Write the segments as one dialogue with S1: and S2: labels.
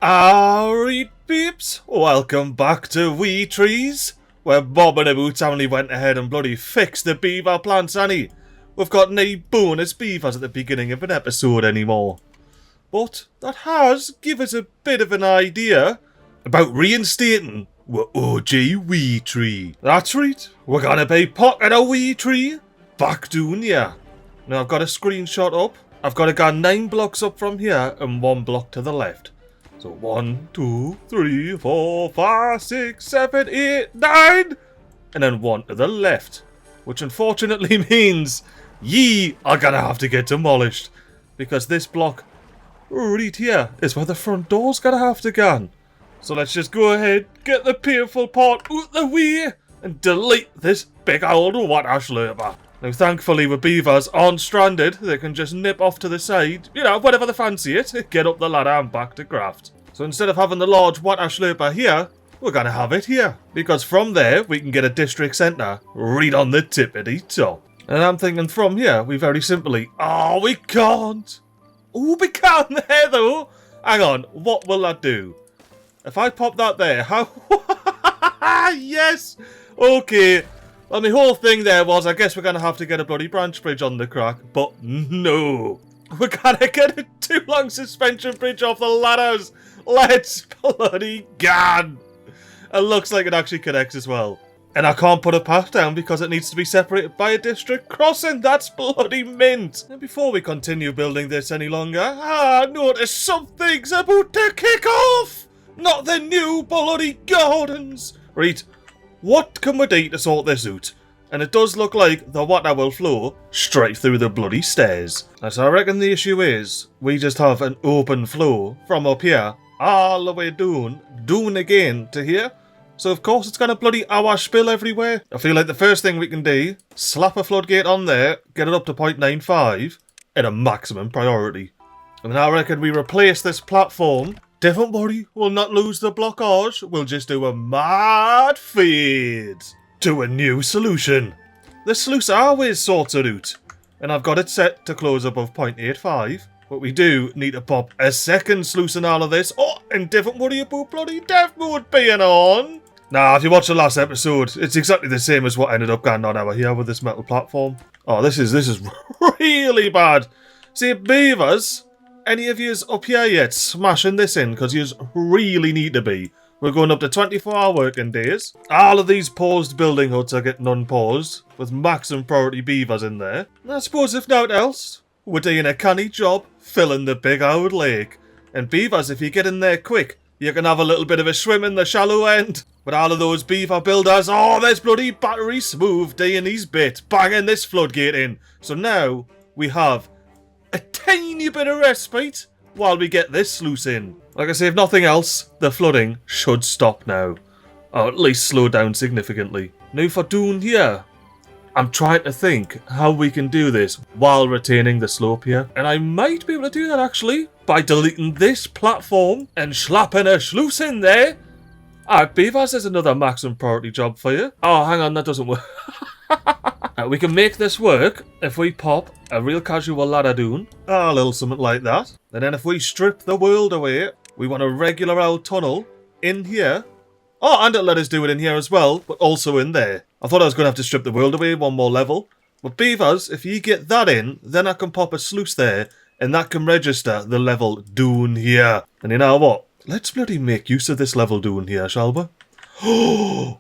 S1: Alright peeps, welcome back to Wee Trees, where Bobingabout only went ahead and bloody fixed the beaver plants, Annie. We've got no bonus beavers at the beginning of an episode anymore. But that has given us a bit of an idea about reinstating our OG Wee Tree. That's right, we're gonna be potting a Wee Tree back down here. Now I've got a screenshot up. I've got to go 9 blocks up from here and 1 block to the left. So 1, 2, 3, 4, 5, 6, 7, 8, 9, and then 1 to the left, which unfortunately means ye are gonna have to get demolished because this block right here is where the front door's gonna have to go. So let's just go ahead, get the painful part out the way, and delete this big old water slurper. Now thankfully with beavers aren't stranded, they can just nip off to the side, you know, whenever they fancy it, get up the ladder and back to graft. So instead of having the large water slurper here, we're gonna have it here. Because from there, we can get a district centre right on the tippity top. And I'm thinking from here, we very simply, we can't. Oh, we can there though. Hang on, what will that do? If I pop that there, how? Yes! Okay. Well, my whole thing there was, I guess we're going to have to get a bloody branch bridge on the crack, but no. We're going to get a too long suspension bridge off the ladders. Let's bloody go. It looks like it actually connects as well. And I can't put a path down because it needs to be separated by a district crossing. That's bloody mint. And before we continue building this any longer, I noticed something's about to kick off. Not the new bloody gardens. Right. What can we do to sort this out? And it does look like the water will flow straight through the bloody stairs. So I reckon the issue is, we just have an open flow from up here, all the way down again to here. So of course it's gonna bloody awash spill everywhere. I feel like the first thing we can do, slap a floodgate on there, get it up to 0.95, at a maximum priority. And I reckon we replace this platform. Don't worry, we'll not lose the blockage, we'll just do a mad fade to a new solution. The sluice always sorts it out, and I've got it set to close above 0.85, but we do need to pop a second sluice in all of this. And don't worry about bloody death mode being on. Nah, if you watch the last episode, it's exactly the same as what ended up going on over here with this metal platform. Oh, this is really bad. See, beavers, any of yous up here yet smashing this in because yous really need to be. We're going up to 24-hour working days. All of these paused building huts are getting unpaused with maximum priority beavers in there. And I suppose if nothing else, we're doing a canny job filling the big old lake. And beavers, if you get in there quick, you can have a little bit of a swim in the shallow end. But all of those beaver builders, there's bloody battery smooth doing these bits, banging this floodgate in. So now we have a tiny bit of respite while we get this sluice in. Like I say, if nothing else, the flooding should stop now. Or at least slow down significantly. Now for down here, I'm trying to think how we can do this while retaining the slope here. And I might be able to do that actually by deleting this platform and slapping a sluice in there. Alright, beavers, there's another maximum priority job for you. Oh, hang on, that doesn't work. We can make this work if we pop a real casual ladder down, a little something like that. And then if we strip the world away, we want a regular old tunnel in here. And it'll let us do it in here as well, but also in there. I thought I was going to have to strip the world away one more level. But beavers, if you get that in, then I can pop a sluice there, and that can register the level down here. And you know what? Let's bloody make use of this level down here, shall we?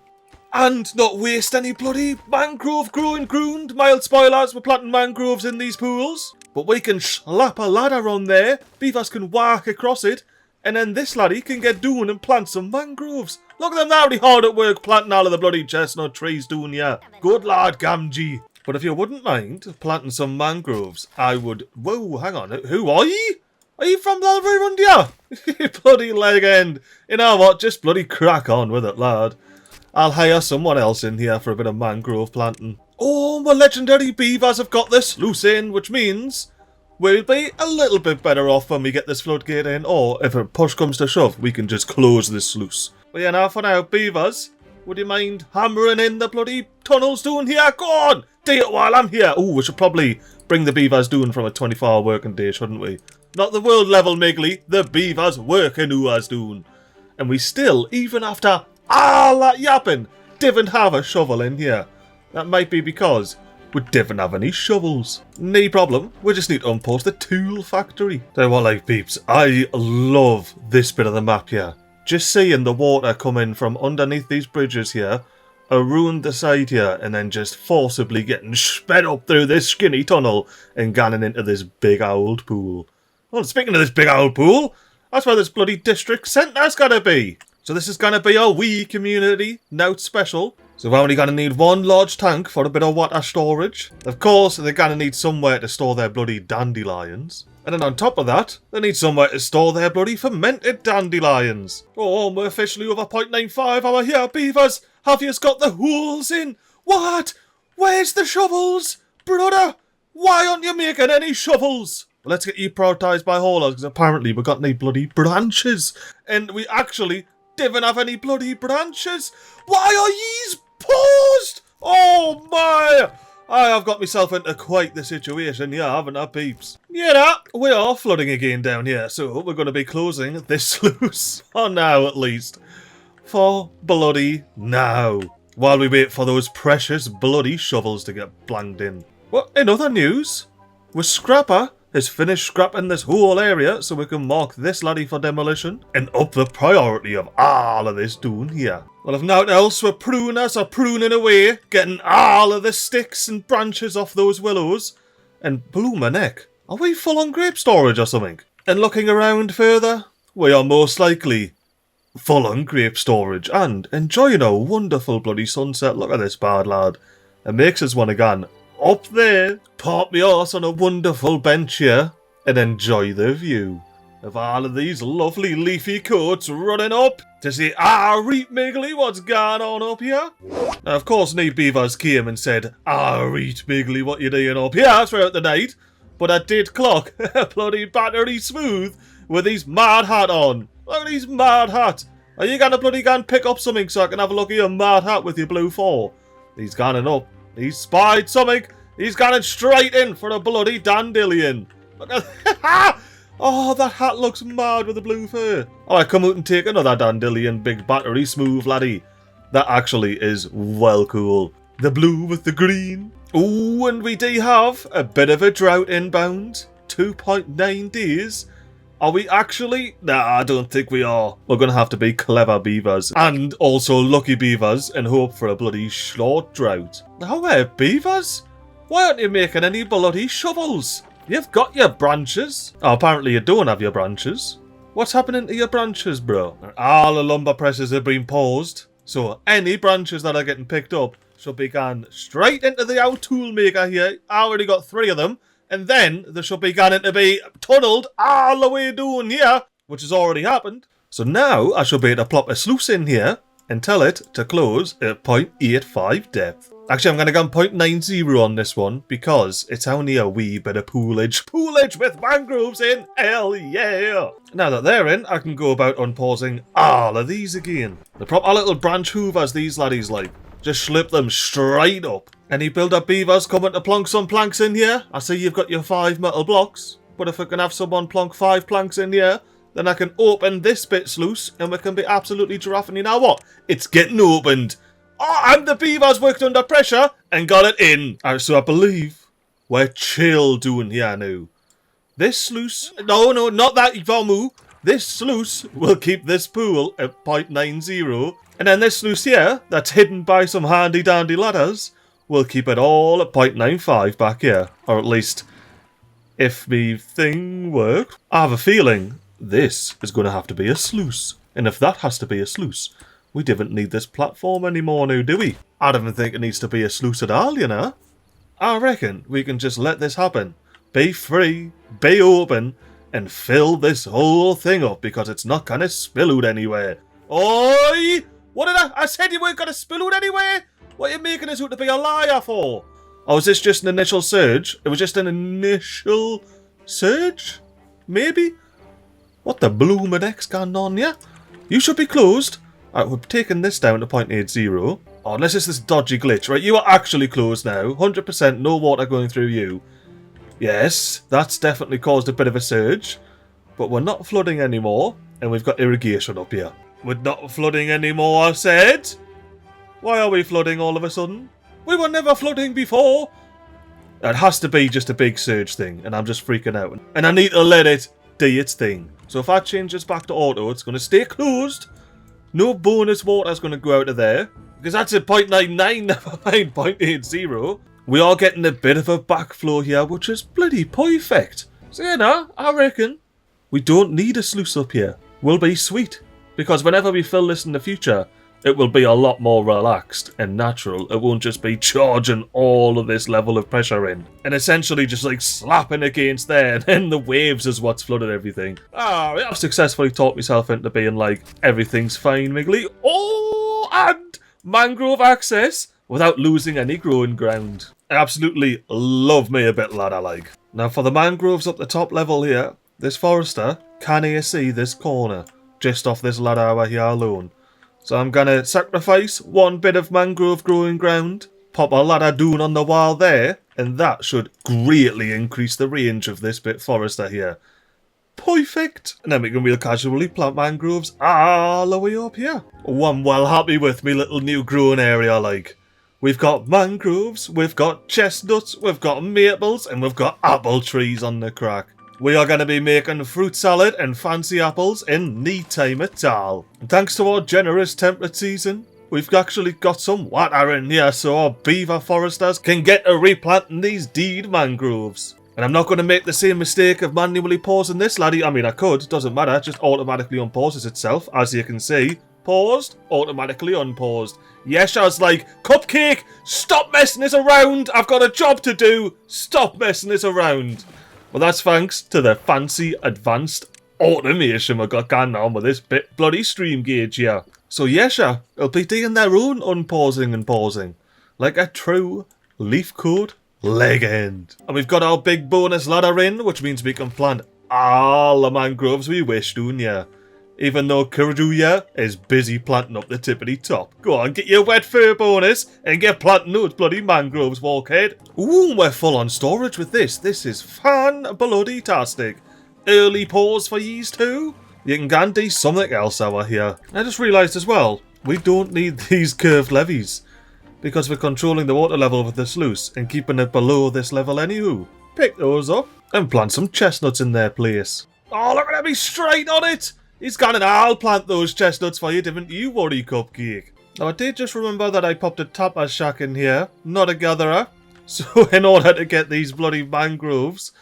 S1: And not waste any bloody mangrove growing ground. Mild spoilers, we're planting mangroves in these pools. But we can slap a ladder on there, beavers can walk across it, and then this laddie can get down and plant some mangroves. Look at them, they're already hard at work planting all of the bloody chestnut trees down here. Good lord, Gamgee. But if you wouldn't mind planting some mangroves, I would... Whoa, hang on, who are ye? Are you from the way round here? You bloody leg end. You know what, just bloody crack on with it, lad. I'll hire someone else in here for a bit of mangrove planting. Oh, my legendary beavers have got this sluice in, which means we'll be a little bit better off when we get this floodgate in, or if a push comes to shove, we can just close this sluice. But yeah, now for now, beavers, would you mind hammering in the bloody tunnels down here? Go on, do it while I'm here. Oh, we should probably bring the beavers down from a 24-hour working day, shouldn't we? Not the world level, MiGly. The beavers working who has done. And we still, even after all that yapping, didn't have a shovel in here. That might be because we didn't have any shovels. No problem, we just need to unpause the tool factory. Tell you what, like peeps, I love this bit of the map here. Just seeing the water coming from underneath these bridges here, around the side here, and then just forcibly getting sped up through this skinny tunnel and going into this big old pool. Well, speaking of this big old pool, that's where this bloody district centre's gotta be. So this is gonna be a wee community note special. So we're only gonna need one large tank for a bit of water storage. Of course, they're gonna need somewhere to store their bloody dandelions. And then on top of that, they need somewhere to store their bloody fermented dandelions. Oh, we're officially over 0.95 hour here, beavers. Have you got the holes in? What? Where's the shovels? Brother, why aren't you making any shovels? Let's get you prioritised by haulers, because apparently we got no bloody branches. And we actually didn't have any bloody branches. Why are yees paused? Oh my! I have got myself into quite the situation here, haven't I, peeps? Yeah, we are flooding again down here, so we're going to be closing this sluice. For now, at least. For bloody now. While we wait for those precious bloody shovels to get blanged in. Well, in other news, with Scrapper has finished scrapping this whole area so we can mark this laddie for demolition and up the priority of all of this doing here. Well, if nothing else, we're pruners are pruning away, getting all of the sticks and branches off those willows. And bloomin' heck, are we full on grape storage or something? And looking around further, we are most likely full on grape storage and enjoying a wonderful bloody sunset. Look at this bad lad. It makes us want to go up there, park me horse on a wonderful bench here, and enjoy the view of all of these lovely leafy coats running up to see reet MiGly what's going on up here. Now, of course, no beavers came and said, reet MiGly, what you doing up here throughout the night? But I did clock a bloody battery smooth with his mad hat on. Look at his mad hat. Are you gonna bloody go and pick up something so I can have a look at your mad hat with your blue 4? He's gone up. He's spied something. He's gone straight in for a bloody dandelion. Look at oh, that hat looks mad with the blue fur. Alright, come out and take another dandelion, big battery smooth laddie. That actually is well cool. The blue with the green. Ooh, and we do have a bit of a drought inbound. 2.9 days. Are we actually? Nah, I don't think we are. We're going to have to be clever beavers. And also lucky beavers and hope for a bloody short drought. Now, beavers? Why aren't you making any bloody shovels? You've got your branches. Oh, apparently you don't have your branches. What's happening to your branches, bro? All the lumber presses have been paused. So any branches that are getting picked up should be gone straight into the old tool maker here. I already got 3 of them. And then they should be going to be tunnelled all the way down here, which has already happened. So now I should be able to plop a sluice in here and tell it to close at 0.85 depth. Actually, I'm going to go 0.90 on this one because it's only a wee bit of poolage. Poolage with mangroves in! Hell yeah! Now that they're in, I can go about unpausing all of these again. The proper little branch hoovers these laddies like. Just slip them straight up. Any builder beavers coming to plonk some planks in here? I see you've got your 5 metal blocks. But if I can have someone plonk 5 planks in here, then I can open this bit sluice and we can be absolutely giraffing. You know what? It's getting opened. Oh, and the beavers worked under pressure and got it in. So I believe we're chill doing here now. This sluice... No, not that, Vamu. This sluice will keep this pool at 0.90. And then this sluice here, that's hidden by some handy dandy ladders, will keep it all at 0.95 back here. Or at least, if me thing works. I have a feeling this is going to have to be a sluice. And if that has to be a sluice, we didn't need this platform anymore now, do we? I don't even think it needs to be a sluice at all, you know? I reckon we can just let this happen. Be free, be open, and fill this whole thing up because it's not going to spill out anywhere. Oi! What did I said you weren't going to spill out anywhere? What are you making us out to be a liar for? Or was this just an initial surge? It was just an initial surge? Maybe? What the bloomin' heck's going on here? You should be closed. Alright, we're taking this down to 0.80. Oh, unless it's this dodgy glitch. Right, you are actually closed now. 100% no water going through you. Yes, that's definitely caused a bit of a surge. But we're not flooding anymore, and we've got irrigation up here. We're not flooding anymore, I said. Why are we flooding all of a sudden? We were never flooding before. It has to be just a big surge thing, and I'm just freaking out. And I need to let it do its thing. So if I change this back to auto, it's going to stay closed. No bonus water is going to go out of there. Because that's at 0.99, never mind 0.80. We are getting a bit of a backflow here, which is bloody perfect. So you know, I reckon we don't need a sluice up here. We'll be sweet. Because whenever we fill this in the future, it will be a lot more relaxed and natural. It won't just be charging all of this level of pressure in. And essentially just like slapping against there, and then the waves is what's flooded everything. I've successfully talked myself into being like, everything's fine, MiGly. Oh, and mangrove access without losing any growing ground. I absolutely love me a bit ladder like. Now for the mangroves up the top level here, this forester can't see this corner just off this ladder over here alone. So I'm gonna sacrifice one bit of mangrove growing ground, pop a ladder down on the wall there, and that should greatly increase the range of this bit forester here. Perfect! And then we can real casually plant mangroves all the way up here. Oh, I'm well happy with me little new growing area like. We've got mangroves, we've got chestnuts, we've got maples, and we've got apple trees on the crack. We are going to be making fruit salad and fancy apples in no time at all. And thanks to our generous temperate season, we've actually got some water in here so our beaver foresters can get to replanting these deed mangroves. And I'm not going to make the same mistake of manually pausing this, laddie. I mean, I could, doesn't matter, it just automatically unpauses itself, as you can see. Paused, automatically unpaused. Yes, I was like, Cupcake, stop messing this around, I've got a job to do, stop messing this around. Well, that's thanks to the fancy advanced automation we got going on with this bit bloody stream gauge here. So yesha, it'll be doing their own unpausing and pausing, like a true leaf code legend. And we've got our big bonus ladder in, which means we can plant all the mangroves we wish to here. Even though Kuruduya is busy planting up the tippity top. Go on, get your wet fur bonus and get planting those bloody mangroves, walkhead. Ooh, we're full on storage with this. This is fan-bloody-tastic. Early pause for yeast too. You can go and do something else over here. I just realised as well, we don't need these curved levees. Because we're controlling the water level with the sluice and keeping it below this level anywho. Pick those up and plant some chestnuts in their place. Oh, look at me straight on it! He's gone and I'll plant those chestnuts for you, didn't you worry, Cupcake? Now I did just remember that I popped a tapper shack in here, not a gatherer. So in order to get these bloody mangroves,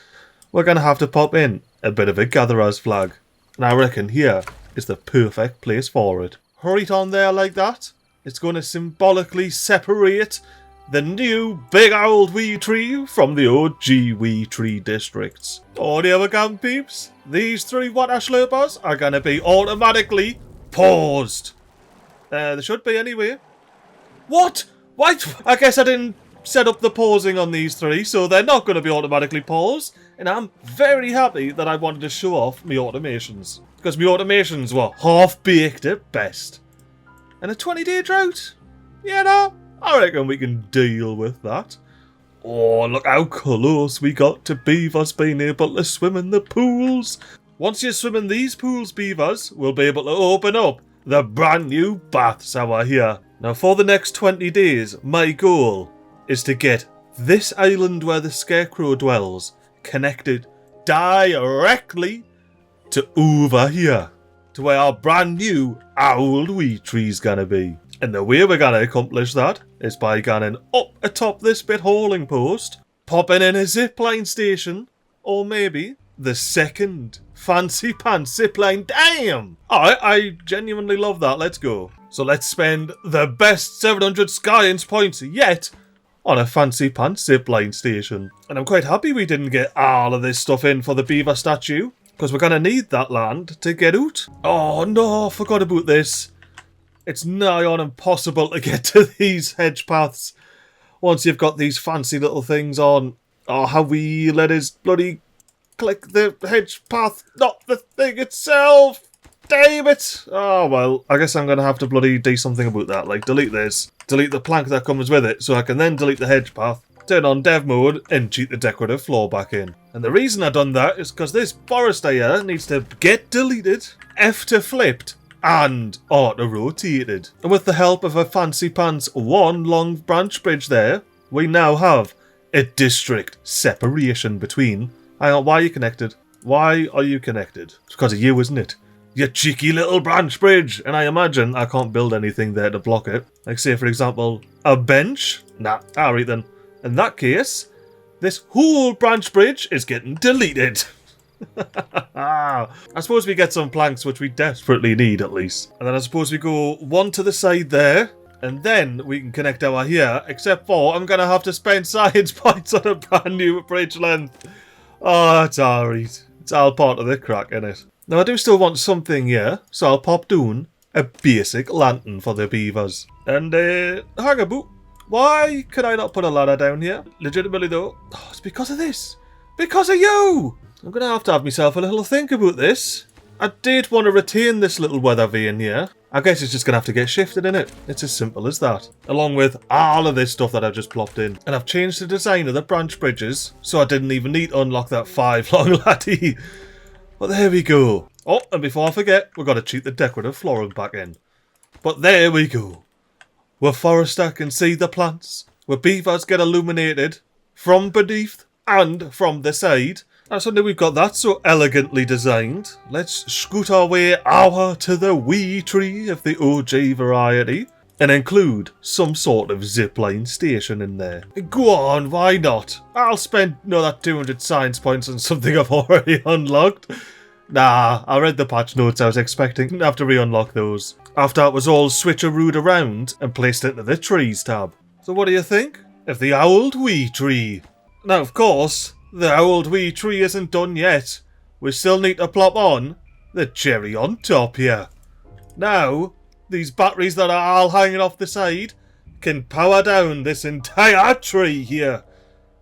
S1: we're going to have to pop in a bit of a gatherer's flag. And I reckon here is the perfect place for it. Right on there like that. It's going to symbolically separate the new big old wee tree from the OG wee tree districts. Oh, the other camp peeps, these three water slurpers are going to be automatically paused. They should be anyway. What? What? I guess I didn't set up the pausing on these three, so they're not going to be automatically paused. And I'm very happy that I wanted to show off my automations. Because my automations were half-baked at best. And a 20-day drought? Yeah, no. I reckon we can deal with that. Oh, look how close we got to beavers being able to swim in the pools. Once you swim in these pools, beavers, we'll be able to open up the brand new baths over here. Now, for the next 20 days, my goal is to get this island where the scarecrow dwells connected directly to over here, to where our brand new old wheat tree's gonna be. And the way we're going to accomplish that is by going up atop this bit hauling post, popping in a zipline station, or maybe the second fancy pants zipline. Damn! Alright, I genuinely love that. Let's go. So let's spend the best 700 Science points yet on a fancy pants zipline station. And I'm quite happy we didn't get all of this stuff in for the beaver statue, because we're going to need that land to get out. Oh no, I forgot about this. It's nigh on impossible to get to these hedge paths once you've got these fancy little things on. Oh, how we let us bloody click the hedge path, not the thing itself. Damn it. Oh, well, I guess I'm going to have to bloody do something about that. Like, delete this. Delete the plank that comes with it so I can then delete the hedge path. turn on dev mode, and cheat the decorative floor back in. And the reason I done that is because this forester here needs to get deleted, F to flipped, and auto rotated. And with the help of a fancy pants one long branch bridge there, we now have a district separation between. Hang on, why are you connected? Why are you connected? It's because of you, isn't it? You cheeky little branch bridge. And I imagine I can't build anything there to block it. Like say, for example, a bench? Nah, alright then. In that case, this whole branch bridge is getting deleted. I suppose we get some planks, which we desperately need at least. And then I suppose we go one to the side there. And then we can connect our here. Except for I'm going to have to spend science points on a brand new bridge length. Oh, it's alright. It's all part of the crack, innit? Now I do still want something here, so I'll pop down a basic lantern for the beavers. And hang about, why could I not put a ladder down here? Legitimately though, oh, it's because of this. Because of you! I'm going to have myself a little think about this. I did want to retain this little weather vane here. I guess it's just going to have to get shifted, innit? It's as simple as that. Along with all of this stuff that I've just plopped in. And I've changed the design of the branch bridges, so I didn't even need to unlock that 5 long laddie. But there we go. Oh, and before I forget, we've got to cheat the decorative flooring back in. But there we go. Where Forester can see the plants, where beavers get illuminated from beneath and from the side. And so now we've got that so elegantly designed. Let's scoot our way over to the wee tree of the OG variety and include some sort of zipline station in there. Go on, why not? I'll spend another 200 science points on something I've already unlocked. Nah, I read the patch notes I was expecting. Didn't have to re-unlock those. After it was all switcherooed around and placed into the trees tab. So what do you think of the Auld Wee Tree? Now of course, the Auld Wee Tree isn't done yet. We still need to plop on the cherry on top here. Now, these batteries that are all hanging off the side can power down this entire tree here.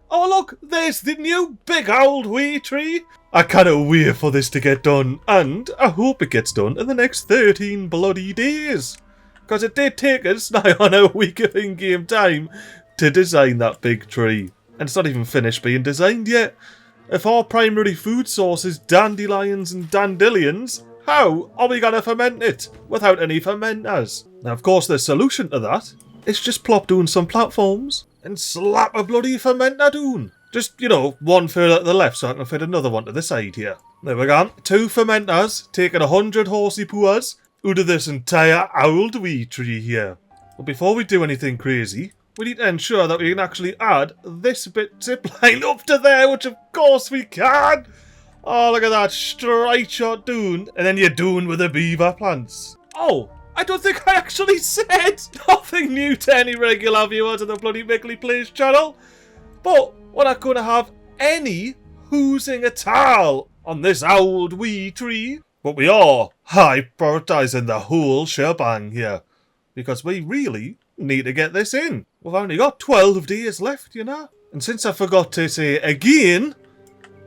S1: Oh look, there's the new big Auld Wee Tree. I cannot wait for this to get done, and I hope it gets done in the next 13 bloody days. Because it did take us nigh on a week of in-game time to design that big tree. And it's not even finished being designed yet. If our primary food source is dandelions and dandelions, how are we going to ferment it without any fermenters? Now, of course, the solution to that is just plop down some platforms and slap a bloody fermenter down. Just, you know, one further to the left so I can fit another one to the side here. There we go. 2 fermenters taking 100 horsey pours out of this entire Auld Wee Tree here. But before we do anything crazy, we need to ensure that we can actually add this bit zipline up to there, which of course we can. Oh, look at that. Straight shot down. And then you're doing with the beaver plants. Oh, I don't think I actually said nothing new to any regular viewers of the bloody MiGly Plays channel. But we're not going to have any hoosing at all on this Auld Wee Tree. But we are high prioritising the whole shebang here. Because we really need to get this in. We've only got 12 days left, you know. And since I forgot to say again,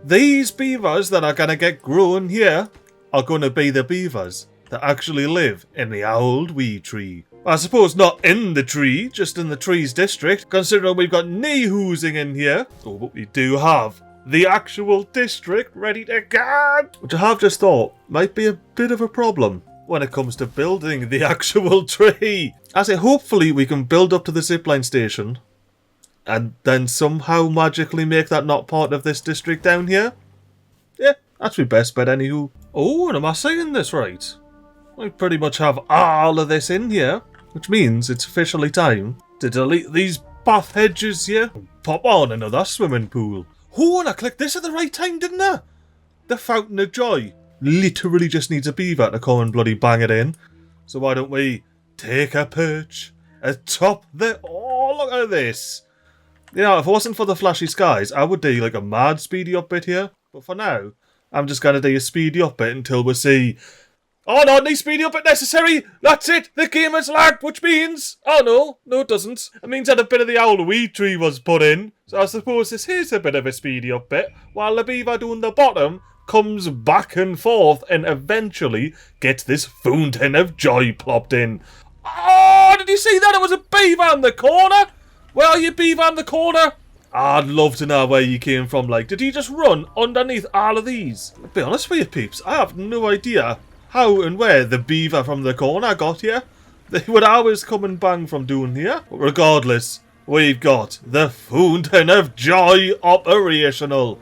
S1: these beavers that are going to get grown here are going to be the beavers that actually live in the Auld Wee Tree. I suppose not in the tree, just in the trees district, considering we've got knee hoosing in here. Oh, but we do have the actual district ready to go, which I have just thought might be a bit of a problem when it comes to building the actual tree. I say hopefully we can build up to the zipline station and then somehow magically make that not part of this district down here. Yeah, that's my best bet anywho. Oh, and am I saying this right? I pretty much have all of this in here, which means it's officially time to delete these path hedges here and pop on another swimming pool. Oh, and I clicked this at the right time, didn't I? The Fountain of Joy literally just needs a beaver to come and bloody bang it in. So why don't we take a perch atop the... Oh, look at this. You know, if it wasn't for the flashy skies, I would do like a mad speedy up bit here. But for now, I'm just going to do a speedy up bit until we see... Oh no, no speedy up bit necessary! That's it! The game has lagged, which means... Oh no, no it doesn't. It means that a bit of the Auld Wee Tree was put in. So I suppose this is a bit of a speedy up bit, while the beaver down the bottom comes back and forth and eventually gets this Fountain of Joy plopped in. Oh, did you see that? It was a beaver in the corner! Where are you, beaver in the corner? I'd love to know where you came from. Like, did you just run underneath all of these? I'll be honest with you, peeps, I have no idea how and where the beaver from the corner got here. They would always come and bang from down here. But regardless, we've got the Fountain of Joy operational.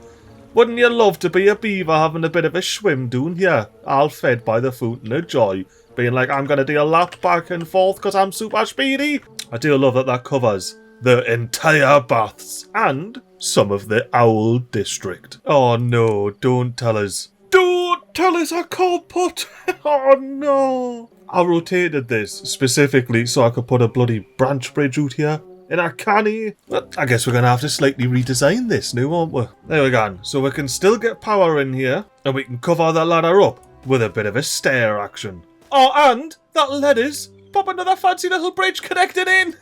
S1: Wouldn't you love to be a beaver having a bit of a swim down here, all fed by the Fountain of Joy? Being like, I'm going to do a lap back and forth because I'm super speedy. I do love that that covers the entire baths and some of the Owl district. Oh no, don't tell us. Don't tell us I can't put... Oh no. I rotated this specifically so I could put a bloody branch bridge out here. And I can't. But I guess we're going to have to slightly redesign this now, aren't we? There we go. So we can still get power in here and we can cover the ladder up with a bit of a stair action. Oh, and that let us pop another fancy little bridge connected in.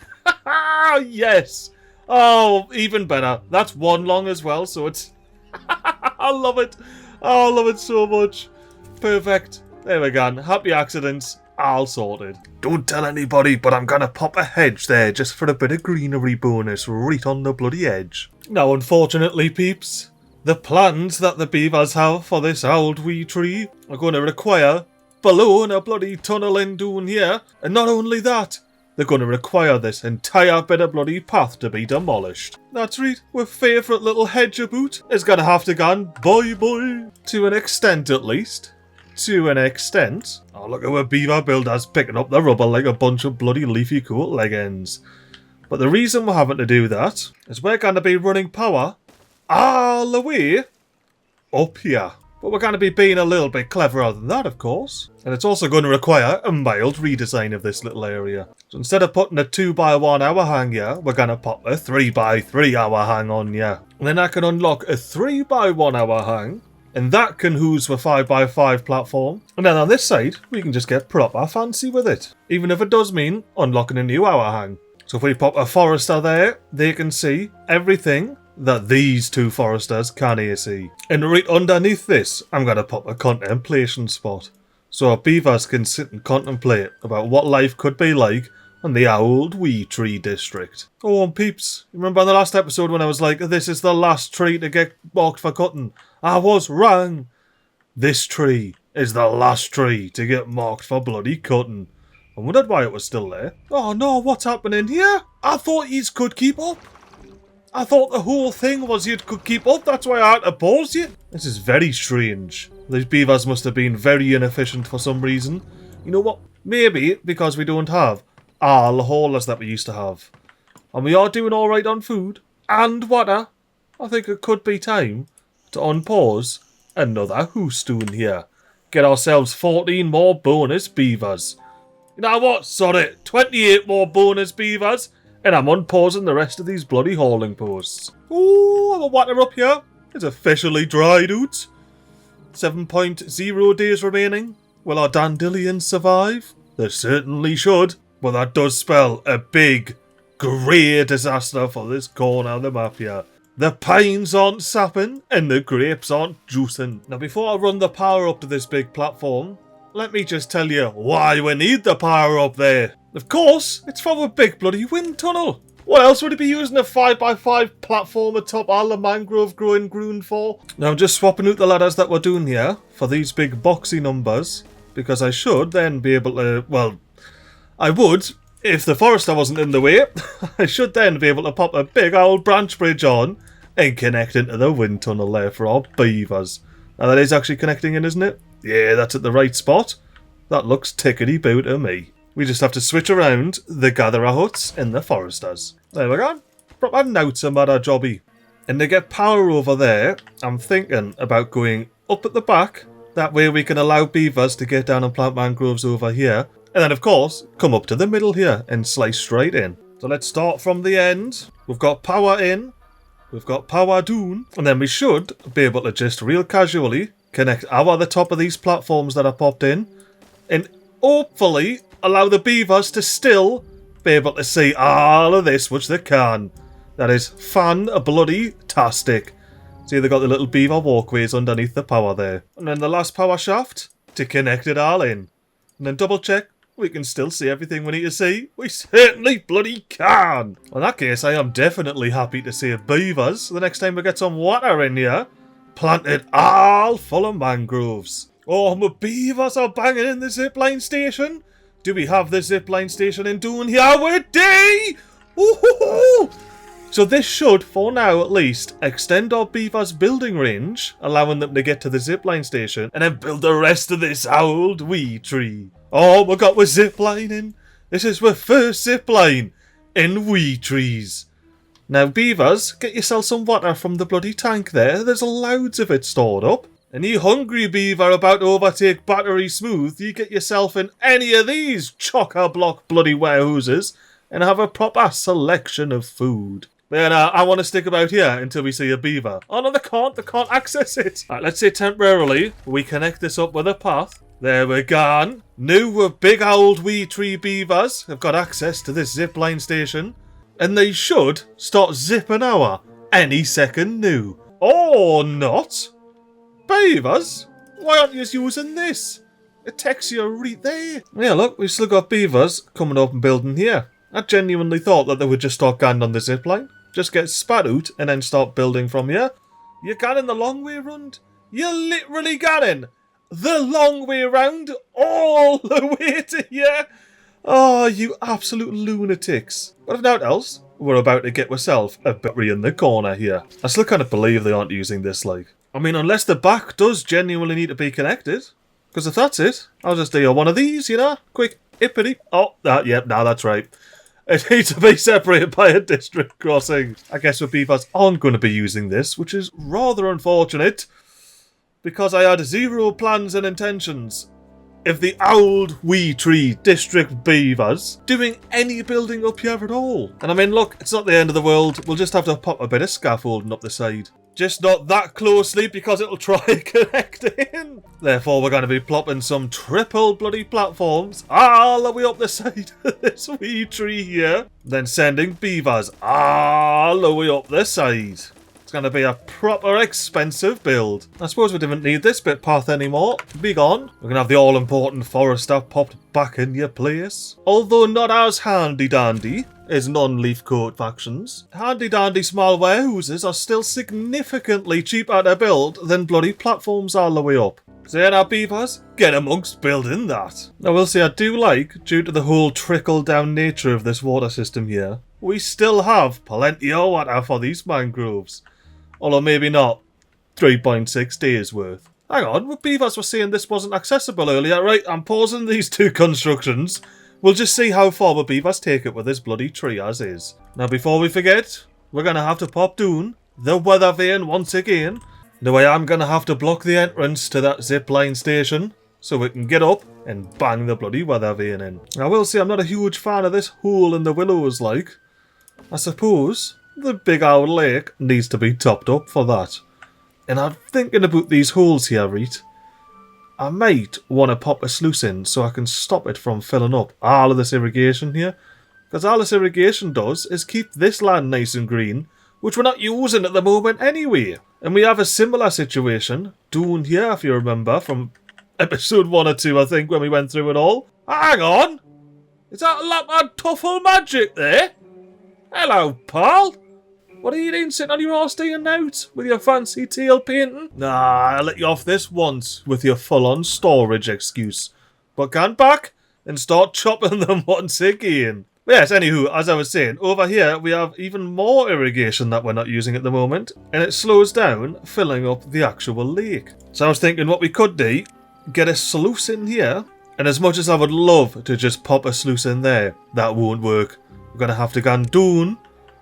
S1: Yes. Oh, even better. That's one long as well, so it's... I love it. Oh, I love it so much. Perfect. There we go. Happy accidents. All sorted. Don't tell anybody, but I'm gonna pop a hedge there just for a bit of greenery bonus right on the bloody edge. Now, unfortunately, peeps, the plans that the beavers have for this old wee tree are going to require balloon a bloody tunnel in down here, and not only that, they're going to require this entire bit of bloody path to be demolished. That's right, our favourite little hedge about is going to have to go bye-bye. To an extent, at least. To an extent. Oh, look at our beaver builders picking up the rubble like a bunch of bloody leafy coat leggings. But the reason we're having to do that is we're going to be running power all the way up here. But we're going to be being a little bit cleverer than that, of course. And it's also going to require a mild redesign of this little area. So instead of putting a 2x1 hour hang here, we're going to pop a 3x3 hour hang on here. And then I can unlock a 3x1 hour hang. And that can house the 5x5 platform. And then on this side, we can just get proper fancy with it. Even if it does mean unlocking a new hour hang. So if we pop a forester there, they can see everything that these two foresters can't see. And right underneath this, I'm going to pop a contemplation spot. So our beavers can sit and contemplate about what life could be like on the Old Wee Tree District. Oh, and peeps, remember in the last episode when I was like, this is the last tree to get marked for cutting? I was wrong. This tree is the last tree to get marked for bloody cutting. I wondered why it was still there. Oh no, what's happening here? I thought yous could keep up. I thought the whole thing was you could keep up, that's why I had to pause you. This is very strange. These beavers must have been very inefficient for some reason. You know what? Maybe because we don't have all the haulers that we used to have. And we are doing alright on food and water. I think it could be time to unpause another hoostone here. Get ourselves 14 more bonus beavers. You know what? Sorry, 28 more bonus beavers. And I'm unpausing the rest of these bloody hauling posts. Ooh, the water up here is officially dried out. 7.0 days remaining. Will our dandelions survive? They certainly should. But that does spell a big, grey disaster for this corner of the map here. The pines aren't sapping and the grapes aren't juicing. Now before I run the power up to this big platform, let me just tell you why we need the power up there. Of course, it's for a big bloody wind tunnel. What else would it be using a 5x5 platform atop all the mangrove growing ground for? Now I'm just swapping out the ladders that we're doing here for these big boxy numbers, because I should then be able to, well, I would, if the forester wasn't in the way, I should then be able to pop a big old branch bridge on and connect into the wind tunnel there for our beavers. Now that is actually connecting in, isn't it? Yeah, that's at the right spot. That looks tickety-boo to me. We just have to switch around the gatherer huts and the foresters. There we go. Proper notes about our jobby. And to get power over there, I'm thinking about going up at the back. That way we can allow beavers to get down and plant mangroves over here. And then, of course, come up to the middle here and slice straight in. So let's start from the end. We've got power in. We've got power down. And then we should be able to just real casually connect our the top of these platforms that are popped in. And hopefully allow the beavers to still be able to see all of this, which they can. That is fan-bloody-tastic. See, they've got the little beaver walkways underneath the power there. And then the last power shaft to connect it all in. And then double check We can still see everything we need to see. We certainly bloody can. In that case, I am definitely happy to see beavers the next time we get some water in here. Planted all full of mangroves. Oh, my beavers are banging in the zipline station. Do we have the zipline station in Doon here? We do! Ooh-hoo-hoo! So this should, for now at least, extend our beavers' building range, allowing them to get to the zipline station, and then build the rest of this old wee tree. Oh, we got with ziplining. This is our first zipline in wee trees. Now, beavers, get yourself some water from the bloody tank there. There's loads of it stored up. And you hungry beaver about to overtake Battery Smooth, you get yourself in any of these chock-a-block bloody warehouses and have a proper selection of food. Then I want to stick about here until we see a beaver. Oh no, they can't access it. Right, let's say temporarily we connect this up with a path. There we're gone. New big old wee tree beavers have got access to this zipline station. And they should start zipping our any second new. Or not. Beavers? Why aren't you using this? It takes you right there. Yeah, look, we've still got beavers coming up and building here. I genuinely thought that they would just start going on the zipline. Just get spat out and then start building from here. You're going the long way round. You're literally going the long way round all the way to here. Oh, you absolute lunatics. But if not else, we're about to get ourselves a battery in the corner here. I still can't believe they aren't using this, like. I mean, unless the back does genuinely need to be connected. Because if that's it, I'll just do one of these, you know? Quick, hippity. Oh, yep, now that's right. It needs to be separated by a district crossing. I guess the beavers aren't going to be using this, which is rather unfortunate. Because I had zero plans and intentions of the old wee tree district beavers doing any building up here at all. And I mean, look, it's not the end of the world. We'll just have to pop a bit of scaffolding up the side. Just not that closely because it'll try and connect in. Therefore, we're going to be plopping some triple bloody platforms all the way up the side of this wee tree here. Then sending beavers all the way up the side. It's going to be a proper expensive build. I suppose we didn't need this bit path anymore. Be gone. We're going to have the all-important forester popped back in your place. Although not as handy-dandy as non-leaf coat factions, handy-dandy small warehouses are still significantly cheaper to build than bloody platforms all the way up. So yeah, now beavers, get amongst building that. Now we'll say I do like, due to the whole trickle-down nature of this water system here, we still have plenty of water for these mangroves. Although maybe not 3.6 days worth. Hang on, what beavers were saying this wasn't accessible earlier. Right, I'm pausing these two constructions. We'll just see how far the beavers take it with this bloody tree as is. Now before we forget, we're going to have to pop down the weather vane once again. Now I am going to have to block the entrance to that zipline station so we can get up and bang the bloody weather vane in. I will say I'm not a huge fan of this hole in the willows like. I suppose the big old lake needs to be topped up for that. And I'm thinking about these holes here, right? I might want to pop a sluice in so I can stop it from filling up all of this irrigation here. Because all this irrigation does is keep this land nice and green, which we're not using at the moment anyway. And we have a similar situation down here, if you remember, from episode 1 or 2, I think, when we went through it all. Hang on! Is that Lapland Tuffle Magic there? Hello, pal! What are you doing sitting on your horse doing out with your fancy tail painting? Nah, I'll let you off this once with your full-on storage excuse. But get back and start chopping them once again. But yes, anywho, as I was saying, over here we have even more irrigation that we're not using at the moment. And it slows down filling up the actual lake. So I was thinking what we could do, get a sluice in here. And as much as I would love to just pop a sluice in there, that won't work. We're going to have to go down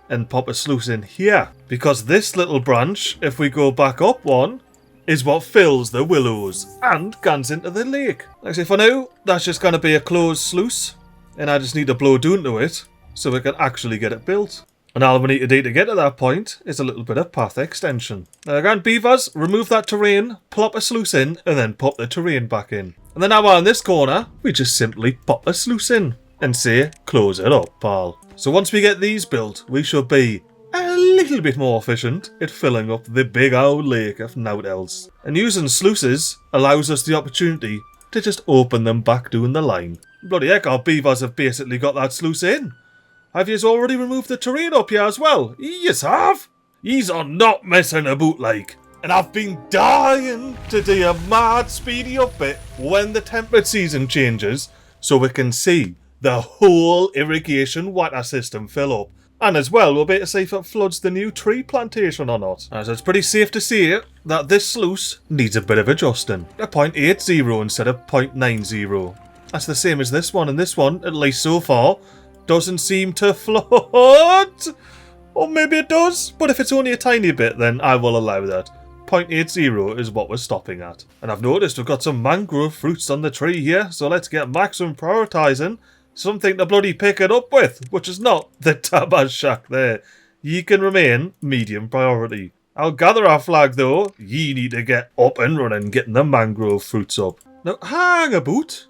S1: and pop a sluice in here. Because this little branch, if we go back up one, is what fills the willows and guns into the lake. Like I say, for now, that's just going to be a closed sluice. And I just need to blow down to it so we can actually get it built. And all we need to do to get to that point is a little bit of path extension. Now again, beavers, remove that terrain, plop a sluice in, and then pop the terrain back in. And then now on this corner, we just simply pop a sluice in and say, close it up, pal. So once we get these built, we should be a little bit more efficient at filling up the big old lake if naught else. And using sluices allows us the opportunity to just open them back down the line. Bloody heck, our beavers have basically got that sluice in. Have yous already removed the terrain up here as well? Yous have? Yous are not messing about like. And I've been dying to do a mad speedy up bit when the temperate season changes so we can see the whole irrigation water system fill up. And as well, we'll be able to see if it floods the new tree plantation or not. As it's pretty safe to say that this sluice needs a bit of adjusting. A 0.80 instead of 0.90. That's the same as this one, and this one, at least so far, doesn't seem to flood. Or maybe it does, but if it's only a tiny bit, then I will allow that. 0.80 is what we're stopping at. And I've noticed we've got some mangrove fruits on the tree here, so let's get maximum prioritising. Something to bloody pick it up with, which is not the Tabaz shack there. Ye can remain medium priority. I'll gather our flag though. Ye need to get up and running getting the mangrove fruits up. Now, hang about.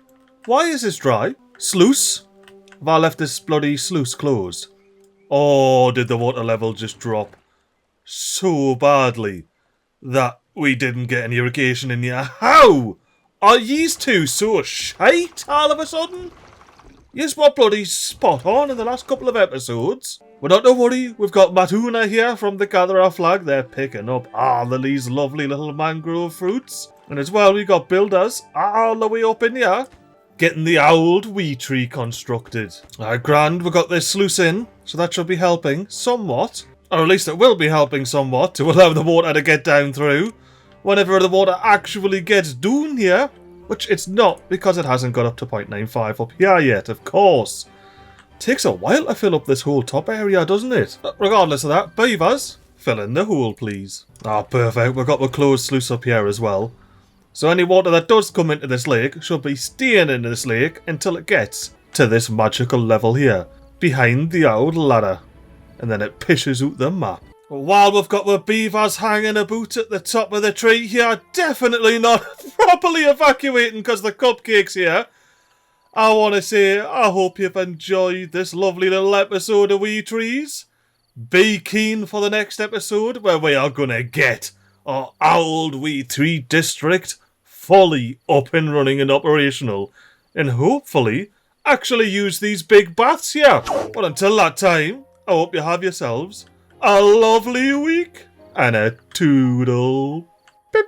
S1: Why is this dry? Sluice? Have I left this bloody sluice closed? Oh, did the water level just drop so badly that we didn't get any irrigation in here? How? Are yous two so shite all of a sudden? Yes, what bloody spot on in the last couple of episodes. But not to worry, we've got Matuna here from the Gatherer flag. They're picking up all of these lovely little mangrove fruits. And as well, we got builders all the way up in here, getting the old wee tree constructed. Alright, grand, we got this sluice in, so that should be helping somewhat. Or at least it will be helping somewhat to allow the water to get down through. Whenever the water actually gets down here. Which it's not, because it hasn't got up to 0.95 up here yet, of course. Takes a while to fill up this whole top area, doesn't it? But regardless of that, beavers, fill in the hole, please. Ah, perfect. We've got the closed sluice up here as well. So any water that does come into this lake should be staying in this lake until it gets to this magical level here, behind the old ladder. And then it pishes out the map. While we've got the beavers hanging about at the top of the tree here, definitely not properly evacuating because the cupcake's here. I want to say, I hope you've enjoyed this lovely little episode of Wee Trees. Be keen for the next episode where we are going to get our Auld Wee Tree district fully up and running and operational. And hopefully actually use these big baths here. But until that time, I hope you have yourselves a lovely week and a toodle